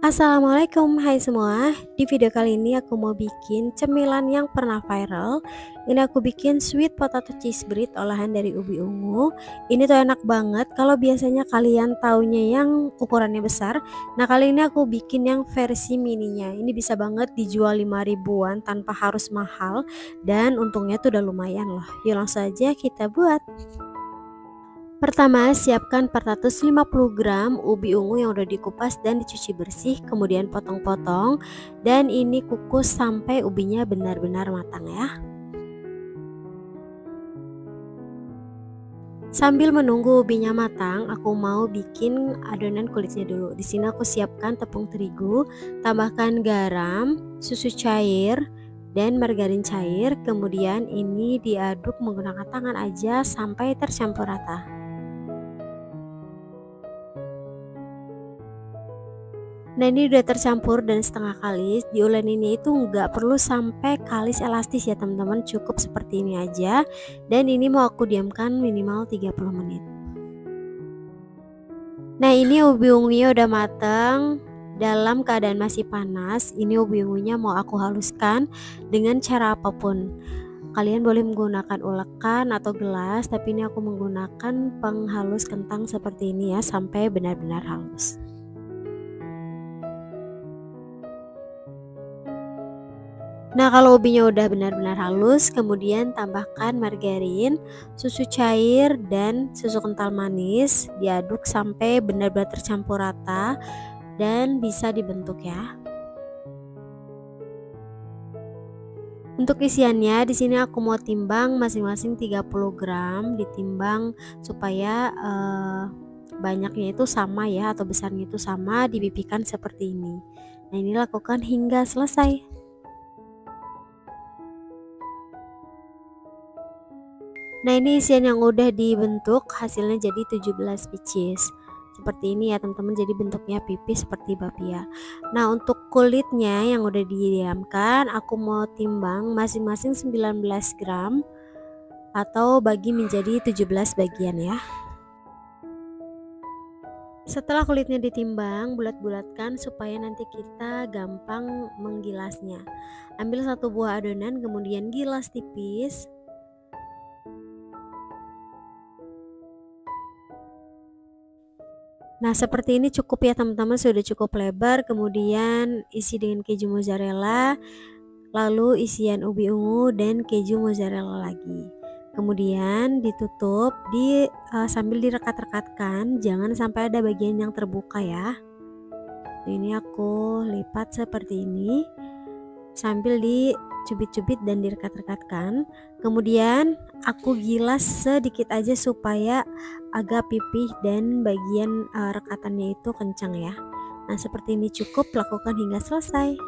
Assalamualaikum, hai semua. Di video kali ini aku mau bikin cemilan yang pernah viral. Ini aku bikin sweet potato cheese bread olahan dari ubi ungu. Ini tuh enak banget. Kalau biasanya kalian taunya yang ukurannya besar, nah kali ini aku bikin yang versi mininya. Ini bisa banget dijual 5 ribuan tanpa harus mahal, dan untungnya tuh udah lumayan loh. Yuk langsung aja kita buat. Pertama, siapkan 450 gram ubi ungu yang udah dikupas dan dicuci bersih, kemudian potong-potong, dan ini kukus sampai ubinya benar-benar matang ya. Sambil menunggu ubinya matang, aku mau bikin adonan kulitnya dulu. Di sini aku siapkan tepung terigu, tambahkan garam, susu cair, dan margarin cair. Kemudian ini diaduk menggunakan tangan aja sampai tercampur rata. Nah ini udah tercampur dan setengah kalis. Diuleninnya itu nggak perlu sampai kalis elastis ya teman-teman, cukup seperti ini aja. Dan ini mau aku diamkan minimal 30 menit. Nah ini ubi ungunya udah matang. Dalam keadaan masih panas, ini ubi ungunya mau aku haluskan dengan cara apapun. Kalian boleh menggunakan ulekan atau gelas, tapi ini aku menggunakan penghalus kentang seperti ini ya, sampai benar-benar halus. Nah kalau ubinya udah benar-benar halus, kemudian tambahkan margarin, susu cair, dan susu kental manis. Diaduk sampai benar-benar tercampur rata dan bisa dibentuk ya. Untuk isiannya di sini aku mau timbang masing-masing 30 gram, ditimbang supaya banyaknya itu sama ya, atau besarnya itu sama, dipipihkan seperti ini. Nah ini lakukan hingga selesai. Nah ini isian yang udah dibentuk, hasilnya jadi 17 pieces. Seperti ini ya teman-teman, jadi bentuknya pipih seperti bapia. Nah untuk kulitnya yang udah didiamkan, aku mau timbang masing-masing 19 gram atau bagi menjadi 17 bagian ya. Setelah kulitnya ditimbang, bulat-bulatkan supaya nanti kita gampang menggilasnya. Ambil satu buah adonan, kemudian gilas tipis. Nah seperti ini cukup ya teman-teman, sudah cukup lebar. Kemudian isi dengan keju mozzarella, lalu isian ubi ungu dan keju mozzarella lagi. Kemudian ditutup sambil direkat-rekatkan, jangan sampai ada bagian yang terbuka ya. Ini aku lipat seperti ini sambil dicubit-cubit dan direkat-rekatkan. Kemudian aku gilas sedikit aja supaya agak pipih dan bagian rekatannya itu kencang ya. Nah seperti ini cukup, lakukan hingga selesai.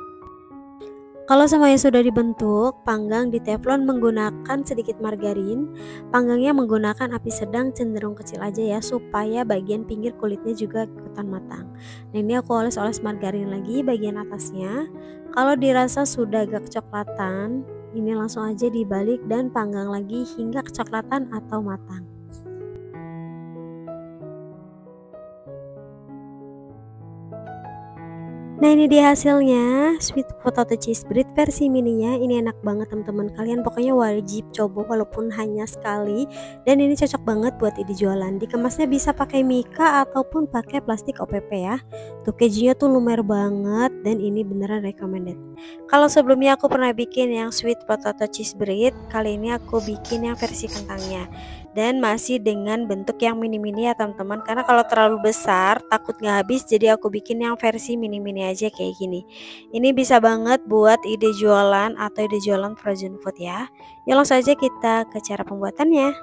Kalau semuanya sudah dibentuk, panggang di teflon menggunakan sedikit margarin. Panggangnya menggunakan api sedang cenderung kecil aja ya, supaya bagian pinggir kulitnya juga ikutan matang. Nah ini aku oles-oles margarin lagi bagian atasnya. Kalau dirasa sudah agak kecoklatan, ini langsung aja dibalik dan panggang lagi hingga kecoklatan atau matang. Nah ini dia hasilnya, sweet potato cheese bread versi mininya. Ini enak banget teman-teman, kalian pokoknya wajib coba walaupun hanya sekali. Dan ini cocok banget buat ide jualan. Dikemasnya bisa pakai mika ataupun pakai plastik OPP ya. Tuh kejunya tuh lumer banget dan ini beneran recommended. Kalau sebelumnya aku pernah bikin yang sweet potato cheese bread, kali ini aku bikin yang versi kentangnya. Dan masih dengan bentuk yang mini-mini ya teman-teman, karena kalau terlalu besar takut nggak habis, jadi aku bikin yang versi mini-mini aja kayak gini. Ini bisa banget buat ide jualan atau ide jualan frozen food ya. Ya langsung saja kita ke cara pembuatannya.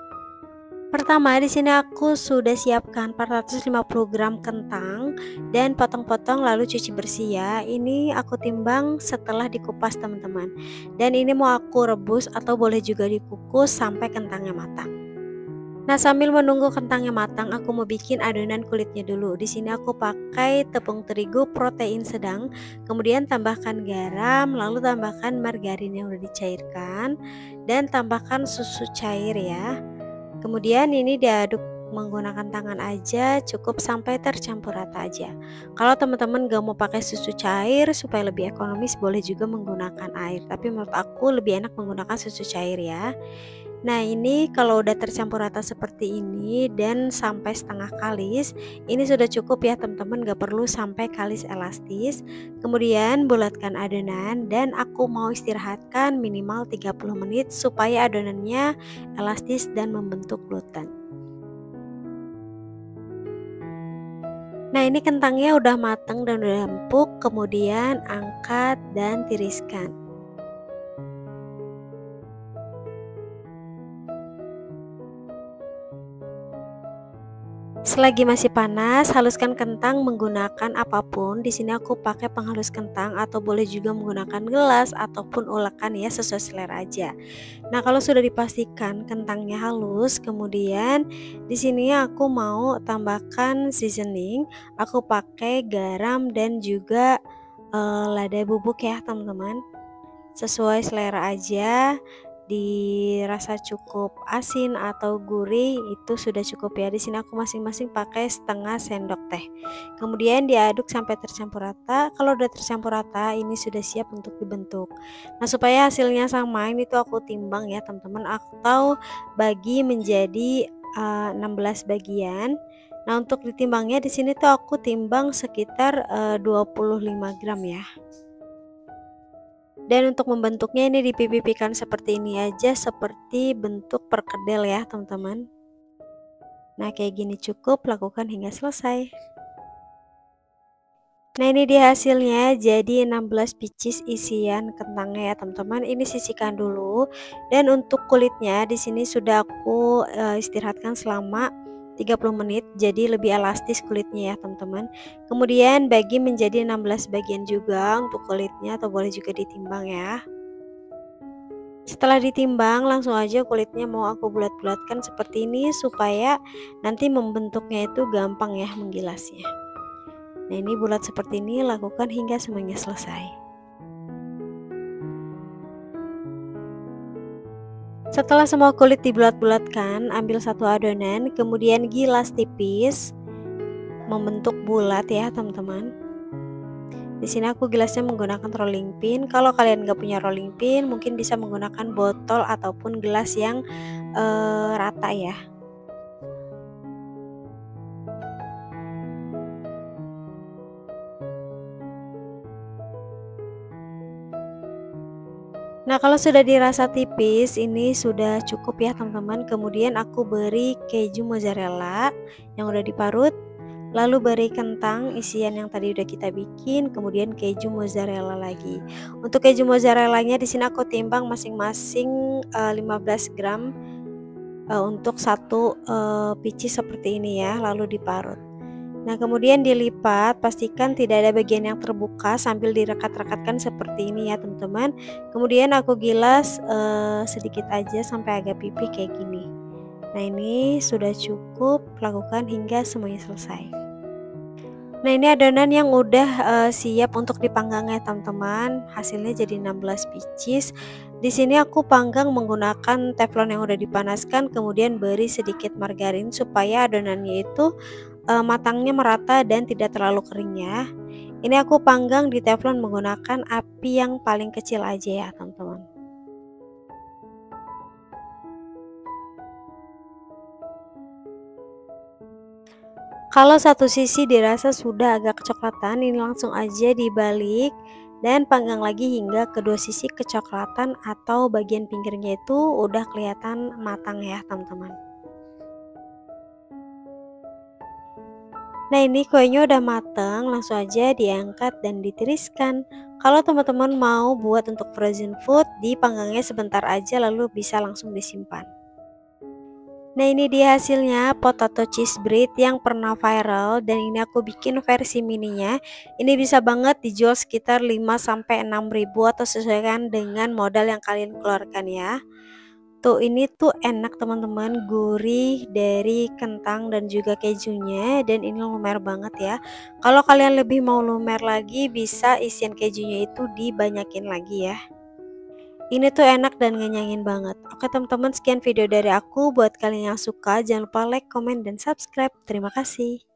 Pertama di sini aku sudah siapkan 450 gram kentang dan potong-potong lalu cuci bersih ya. Ini aku timbang setelah dikupas teman-teman. Dan ini mau aku rebus atau boleh juga dikukus sampai kentangnya matang. Nah, sambil menunggu kentangnya matang, aku mau bikin adonan kulitnya dulu. Di sini aku pakai tepung terigu protein sedang, kemudian tambahkan garam, lalu tambahkan margarin yang udah dicairkan dan tambahkan susu cair ya. Kemudian ini diaduk menggunakan tangan aja, cukup sampai tercampur rata aja. Kalau teman-teman gak mau pakai susu cair supaya lebih ekonomis, boleh juga menggunakan air, tapi menurut aku lebih enak menggunakan susu cair ya. Nah, ini kalau udah tercampur rata seperti ini dan sampai setengah kalis, ini sudah cukup ya teman-teman, gak perlu sampai kalis elastis. Kemudian bulatkan adonan dan aku mau istirahatkan minimal 30 menit supaya adonannya elastis dan membentuk gluten. Nah, ini kentangnya udah mateng dan udah empuk, kemudian angkat dan tiriskan. Selagi masih panas, haluskan kentang menggunakan apapun. Di sini aku pakai penghalus kentang atau boleh juga menggunakan gelas ataupun ulekan ya, sesuai selera aja. Nah, kalau sudah dipastikan kentangnya halus, kemudian di sini aku mau tambahkan seasoning. Aku pakai garam dan juga lada bubuk ya, teman-teman. Sesuai selera aja, dirasa cukup asin atau gurih itu sudah cukup ya. Di sini aku masing-masing pakai setengah sendok teh. Kemudian diaduk sampai tercampur rata. Kalau udah tercampur rata, ini sudah siap untuk dibentuk. Nah, supaya hasilnya sama, ini tuh aku timbang ya, teman-teman, atau bagi menjadi 16 bagian. Nah, untuk ditimbangnya di sini tuh aku timbang sekitar 25 gram ya. Dan untuk membentuknya ini dipipipikan seperti ini aja, seperti bentuk perkedel ya teman-teman. Nah, kayak gini cukup, lakukan hingga selesai. Nah, ini dia hasilnya, jadi 16 pieces isian kentangnya ya teman-teman. Ini sisihkan dulu. Dan untuk kulitnya di sini sudah aku istirahatkan selama 30 menit, jadi lebih elastis kulitnya ya teman-teman. Kemudian bagi menjadi 16 bagian juga untuk kulitnya, atau boleh juga ditimbang ya. Setelah ditimbang, langsung aja kulitnya mau aku bulat-bulatkan seperti ini supaya nanti membentuknya itu gampang ya menggilasnya. Nah, ini bulat seperti ini, lakukan hingga semuanya selesai. Setelah semua kulit dibulat-bulatkan, ambil satu adonan, kemudian gilas tipis membentuk bulat ya teman-teman. Di sini aku gilasnya menggunakan rolling pin. Kalau kalian gak punya rolling pin, mungkin bisa menggunakan botol ataupun gelas yang rata ya. Nah, kalau sudah dirasa tipis, ini sudah cukup ya teman-teman. Kemudian aku beri keju mozzarella yang udah diparut, lalu beri kentang isian yang tadi udah kita bikin, kemudian keju mozzarella lagi. Untuk keju mozzarellanya di sini aku timbang masing-masing 15 gram untuk satu pieces seperti ini ya, lalu diparut. Nah, kemudian dilipat, pastikan tidak ada bagian yang terbuka sambil direkat-rekatkan seperti ini ya teman-teman. Kemudian aku gilas sedikit aja sampai agak pipih kayak gini. Nah, ini sudah cukup, lakukan hingga semuanya selesai. Nah, ini adonan yang udah siap untuk dipanggang ya teman-teman. Hasilnya jadi 16 pieces. Di sini aku panggang menggunakan teflon yang udah dipanaskan, kemudian beri sedikit margarin supaya adonannya itu matangnya merata dan tidak terlalu kering ya. Ini aku panggang di teflon menggunakan api yang paling kecil aja ya teman-teman. Kalau satu sisi dirasa sudah agak kecoklatan, ini langsung aja dibalik dan panggang lagi hingga kedua sisi kecoklatan atau bagian pinggirnya itu udah kelihatan matang ya teman-teman. Nah, ini kuenya udah mateng, langsung aja diangkat dan ditiriskan. Kalau teman-teman mau buat untuk frozen food, dipanggangnya sebentar aja lalu bisa langsung disimpan. Nah, ini dia hasilnya potato cheese bread yang pernah viral, dan ini aku bikin versi mininya. Ini bisa banget dijual sekitar 5-6 ribu atau sesuaikan dengan modal yang kalian keluarkan ya. Tuh, ini tuh enak teman-teman, gurih dari kentang dan juga kejunya, dan ini lumer banget ya. Kalau kalian lebih mau lumer lagi, bisa isian kejunya itu dibanyakin lagi ya. Ini tuh enak dan ngenyangin banget. Oke teman-teman, sekian video dari aku. Buat kalian yang suka, jangan lupa like, komen, dan subscribe. Terima kasih.